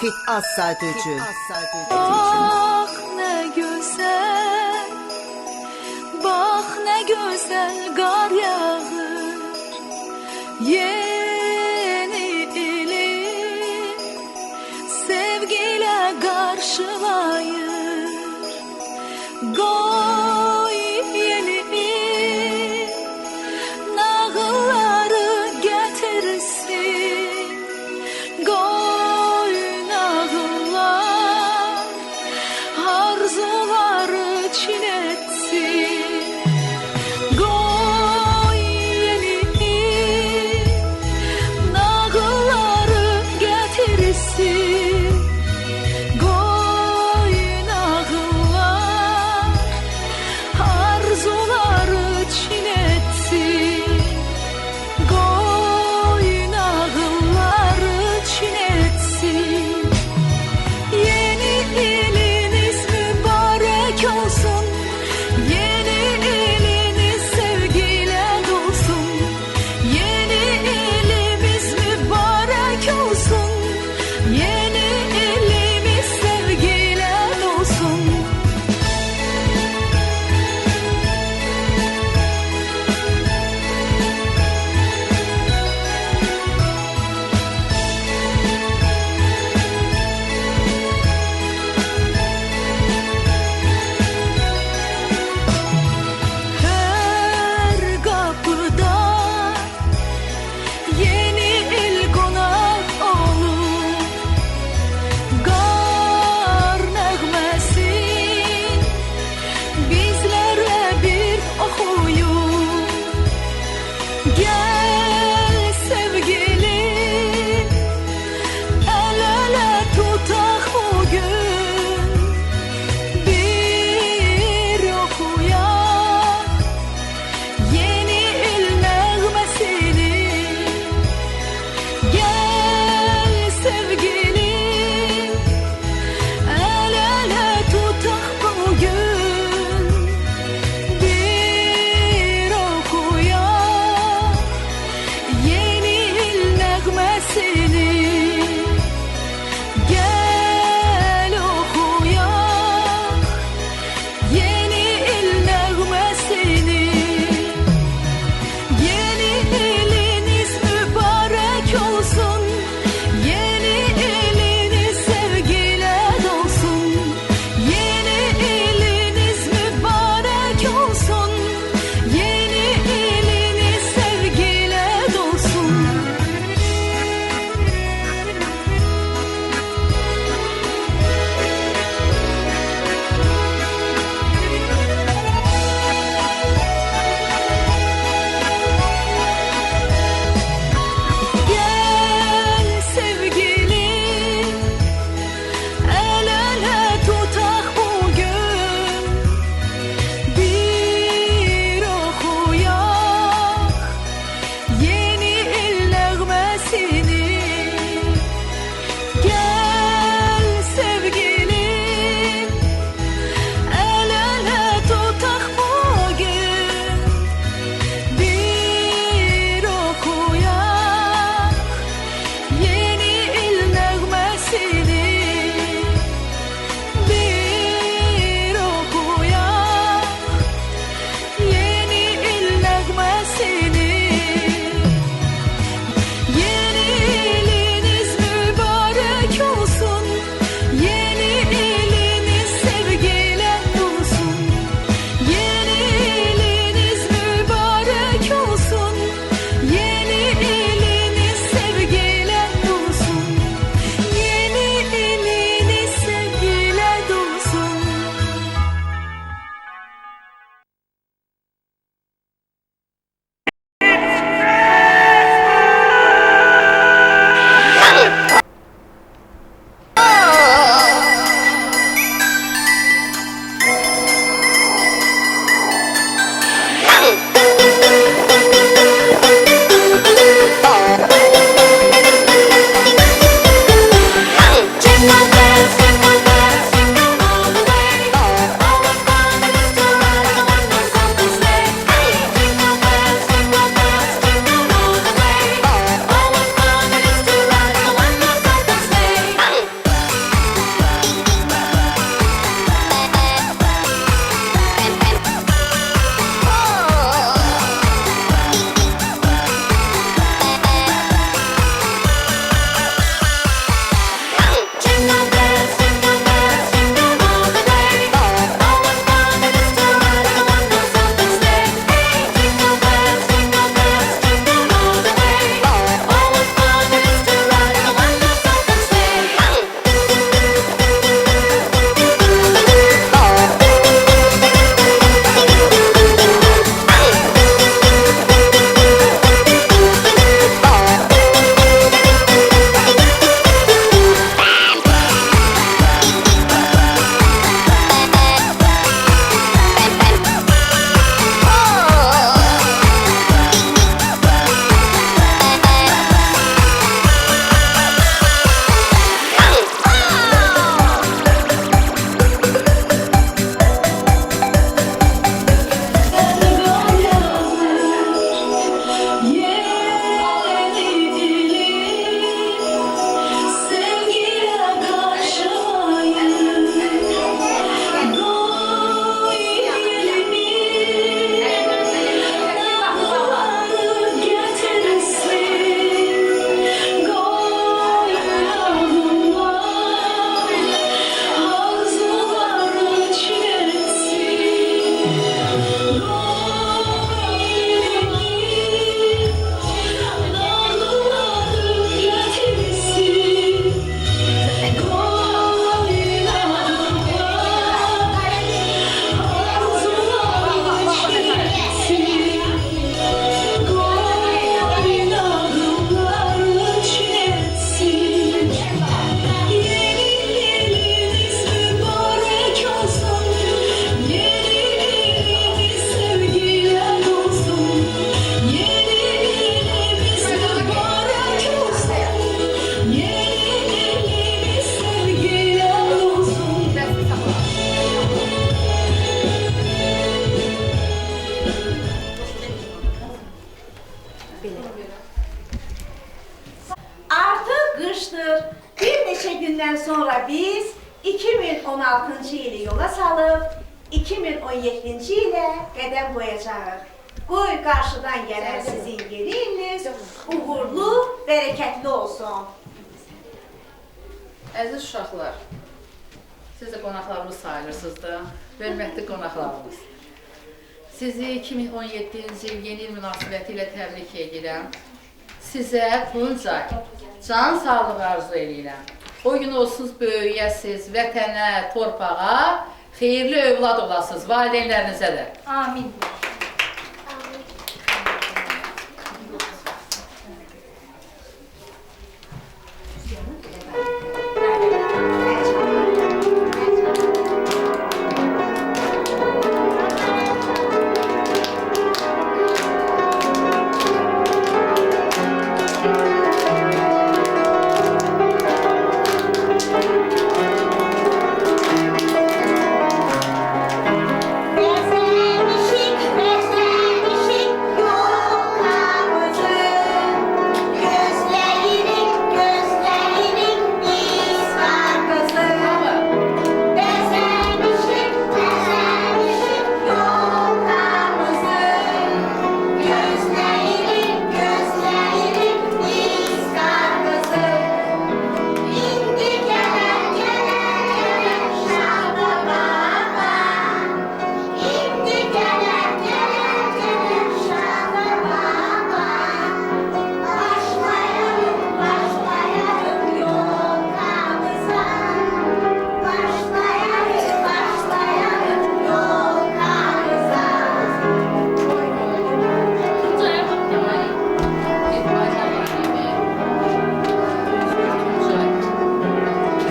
Fit Assaydöcü. Bak ne güzel, bak ne güzel kar yağır. Yeni ili sevgiyle karşılayır. Koy yeni il nağılları getirsin. Koy nağıllar arzuları çiğnetsin. Koy yeni il nağılları getirsin. Koy nağıllar arzuları çiğnetsin. Koy nağılları çiğnetsin. Yeni iliniz mübarek olsun. Yeni iliniz sevgiyle dolsun. Yeni ilimiz mübarek olsun. Yeni ilimiz sevgiyle dolsun. 2017-ci ilə qədəm qoyacağıq. Qoy qarşıdan gələn sizin yeriniz uğurlu, bərəkətli olsun. Əziz uşaqlar, siz də qonaqlarımız sayılırsınız da, hörmətli qonaqlarımız. Sizi 2017-ci il yeni il münasibəti ilə təbrik edirəm. Sizə Tuncay, can sağlığı arzu edirəm. O gün olsunuz, böyüyəsiz, vətənə, torpağa, xeyirli övlad olasınız, valideynlərinizə də. Amin.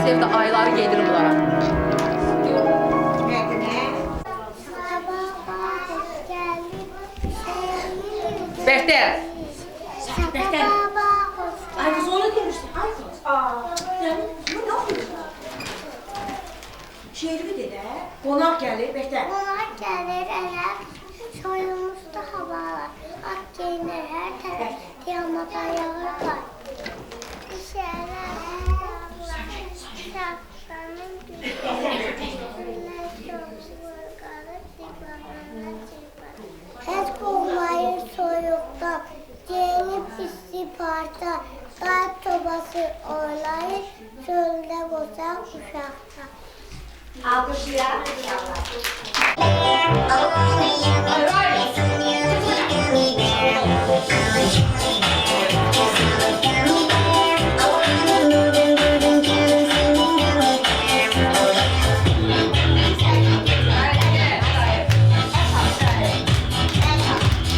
Sevdə ayları gedirim bunlara. Bəxtər. Ay kız onu demiştin. Ay kız. Yani bu ne oluyor? Şerif dede, qonaq gəlir, Bəhter. Qonaq gəlir, ələr, soyumuzda havalar, ak geyinir, hər tərəf, qiyamata yağır qar. İşələr, şapkanın heç qolmayır soyuqdan, geyinib pisli parça, qalb tobası oylayır, çöldə qocaq uşaqda. Alqışlayaq.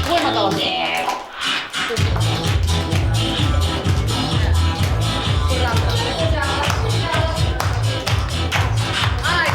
Qoyma qalın. Ay.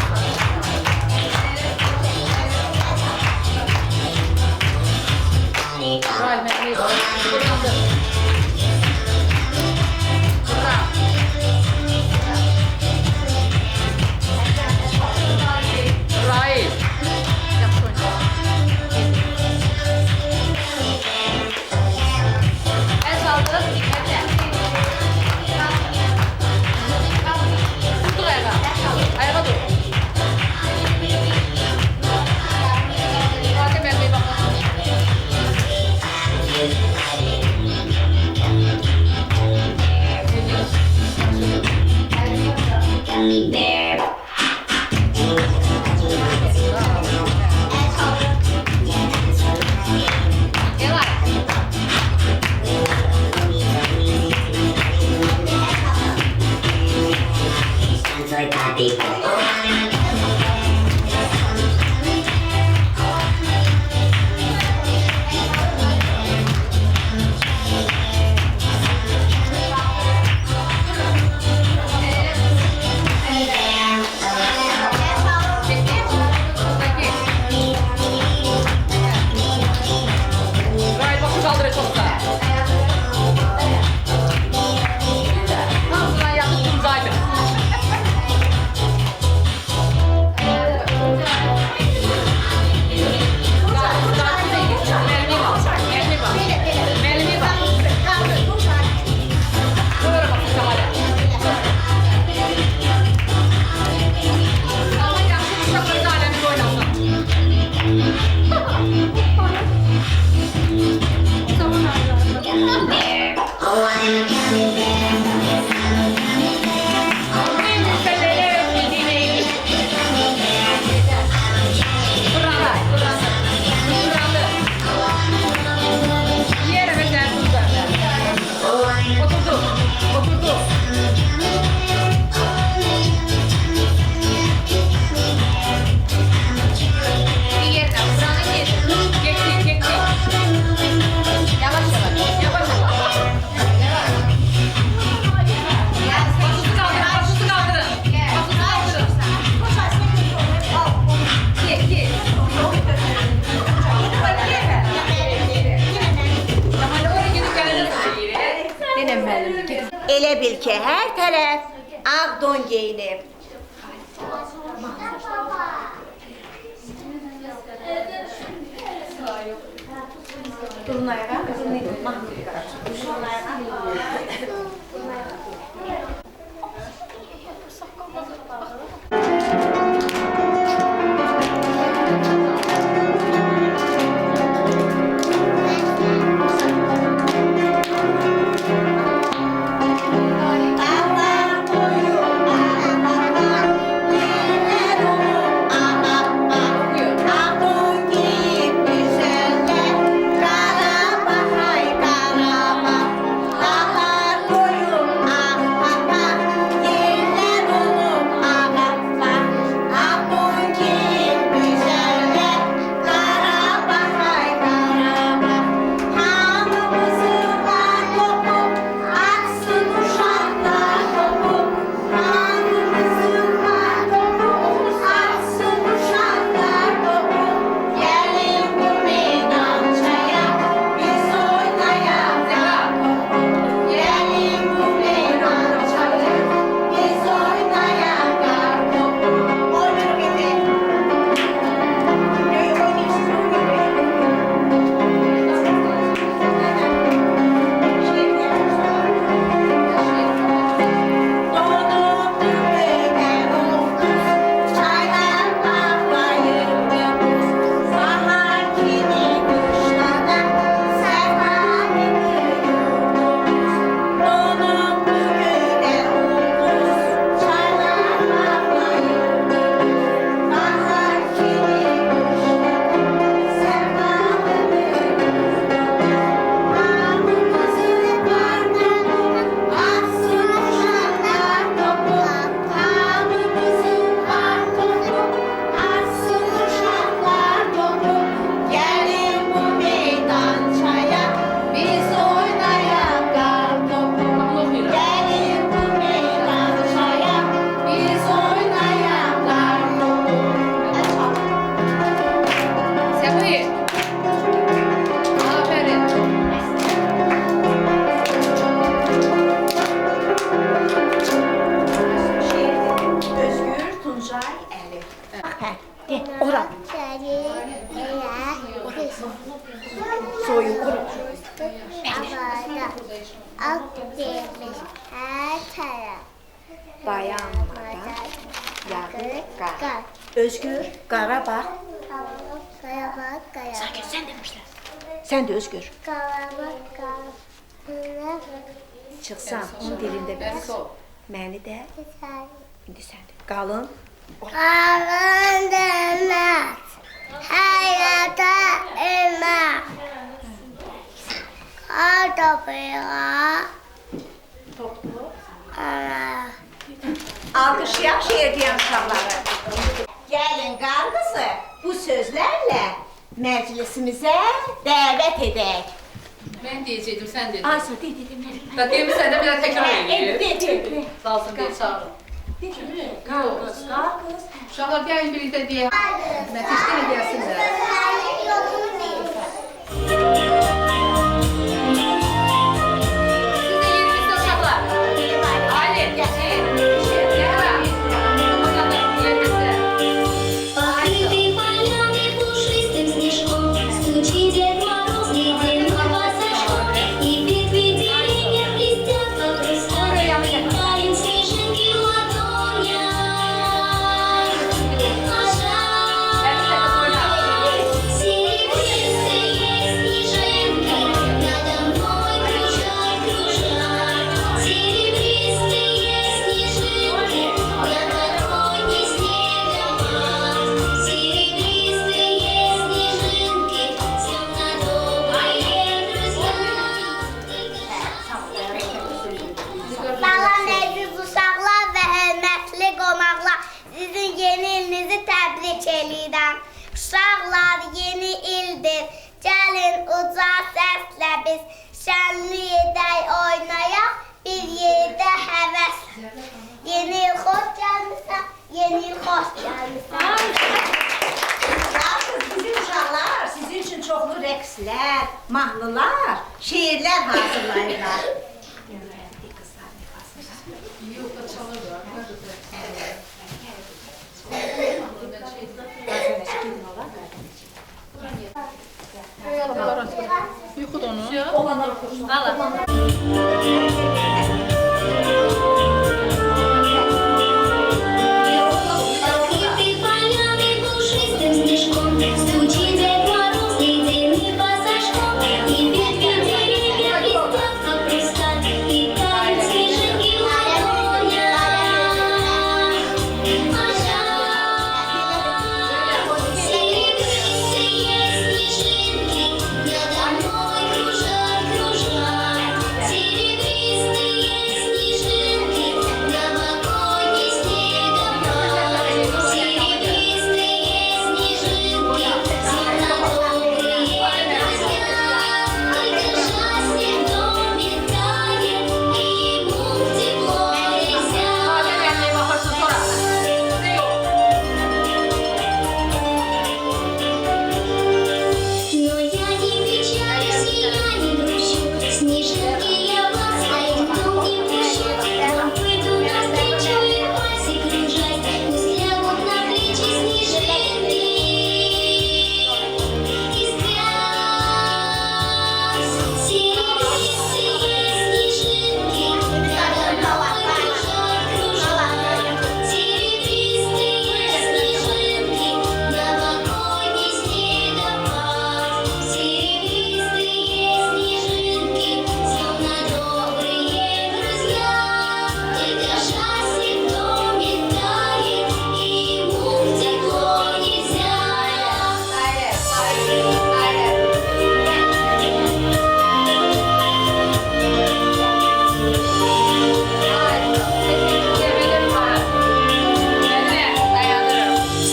elə bil ki, hər tərəf ağ don geyinib. Durun ayağa, durun Mahmud qarşı. Durun ayağa. Dayanmadan yağır qar. Özgür, Qarabağ. Sanki sen demişler. Sen de Özgür. Çıxsan, onun dilində biz. Məni də, indi sən də. Qalın. Qalın demək, həyata ölmək. Qar topuğa, Alqışlayaq şeir deyən uşaqları. Gəlin qarğısı bu sözlərlə məclisimizə dəvət edək. Ben diyecektim, sen dedin. Aysa, dedim. Bak demin sen de biraz tekrar Evet, ediyor. Salsın diye çağırın. Qarğız. Uşaqlar gəlin birlikdə deyək. Nəticdə gəlsinlər. Uşaqlar yeni ildir, gəlin uca səslə biz şənlik edək, oynayaq, bir yerdə həvəslə. Yeni il xoş gəlmişsən, yeni il xoş gəlmişsən. Bizim uşaqlar sizin üçün çoxlu rəqslər, mahnılar, şeirlər hazırlayırlar. Yuxud onu. Olanlar oxusun. Ala. Покрытый полями пушистым снежком, стучит дед Мороз ледяным босоножком, и ветви деревья блестят, как хрусталь, и тают снежинки в ладонях. А жаль, серебристые снежинки надо мной кружат, кружат. Серебристые снежинки новогодний снегопад. Серебристые снежинки, словно добрые друзья. Только счастье в доме тает, и ему тепло нельзя. Но я не печалюсь и я не грущу, снежинки я вас в дом не пущу. Вам выйду навстречу и пальцы кружать, пусть лягут на плечи снежинки и спят. Серебристые снежинки надо мной кружат, кружат. Серебристые снежинки новогодний снегопад. Серебристые снежинки, словно добрые друзья. Только счастье в доме тает, и ему тепло нельзя.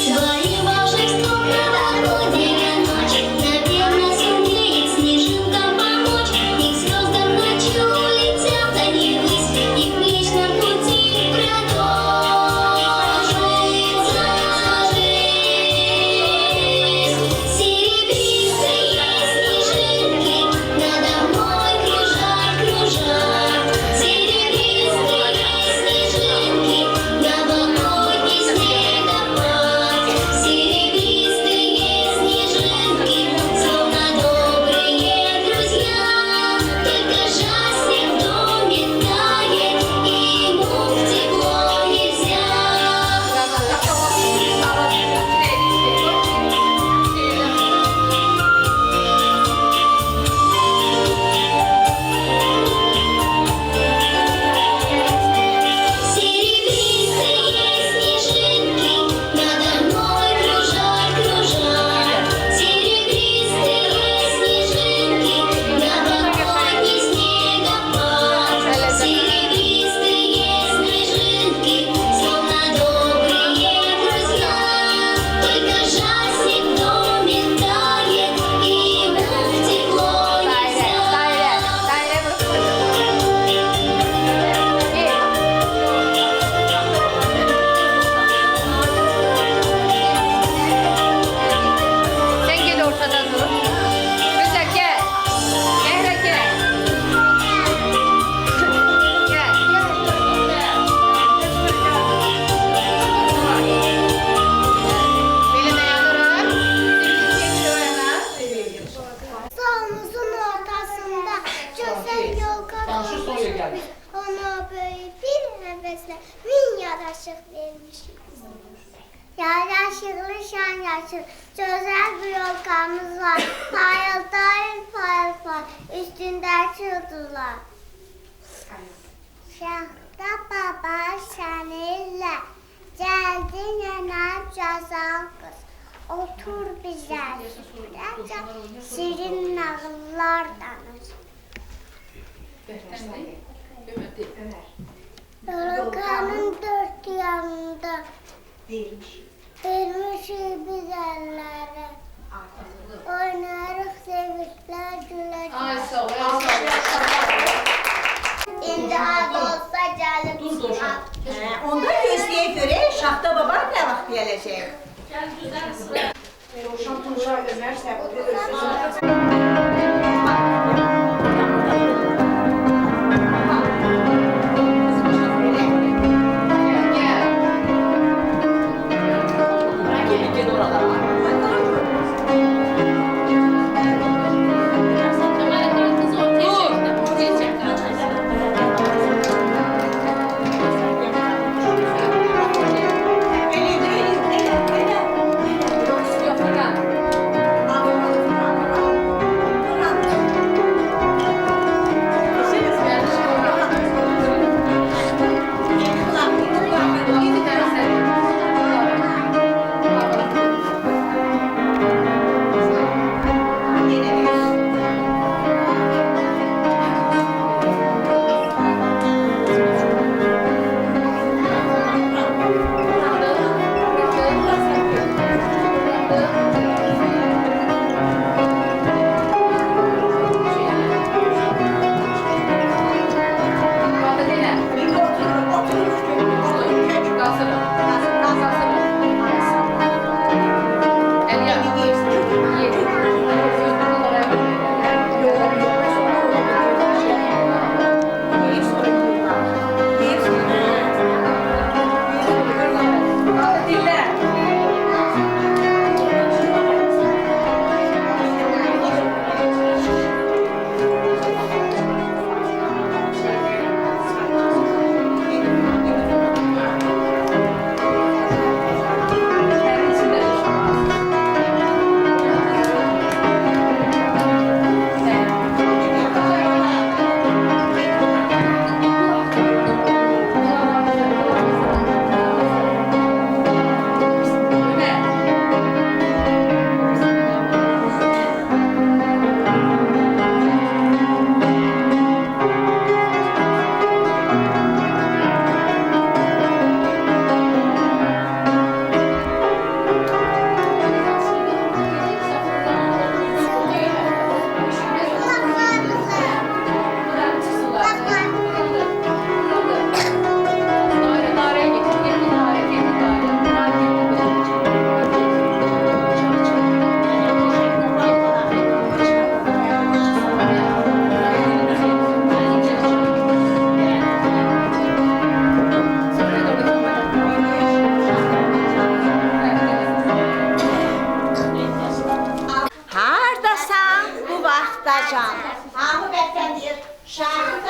Своим волшебством новогодняя ночь, наверно, сумеет снежинкам помочь. И к звездам ночью улетят они ввысь, и в Млечном пути продолжится жизнь. Серебристые снежинки надо мной кружат, кружат. Серебристые снежинки новогодний снегопад. Серебристые снежинки, словно добрые друзья. Только счастье в доме тает, и ему тепло нельзя. Серебристые снежинки надо мной кружат, кружат. Серебристые снежинки новогодний снегопад. Серебристые снежинки, словно добрые друзья. Только счастье в доме тает, и ему тепло нельзя. Sen gel ortadan dur. Güzel gel. Gel gel. Gel. Beline yanırım. Sağımızın ortasında güzel yol katılmış. Ona böyle bir nefesle min yaraşık vermişiz. Yaraşıklı şan yaşır, güzel bir yolkamız var. Parıl parıl parıl parıl, üstünde yıldızlar. Şahta baba seninle, geldin yanar cazan kız. Otur bize, şirin nağıllar danış. Yolkanın dört yanında Değilmiş. vermişiz biz ellere. Oynarıq sevinçler güler. Ay sağ ol. İndi az olsa gelip sınav. Onda gözlüğe göre Şahta Baba ne vakit gelecek? Roşan Tunca Ömer Səbri Can. Hamı bəsləndir. Şahid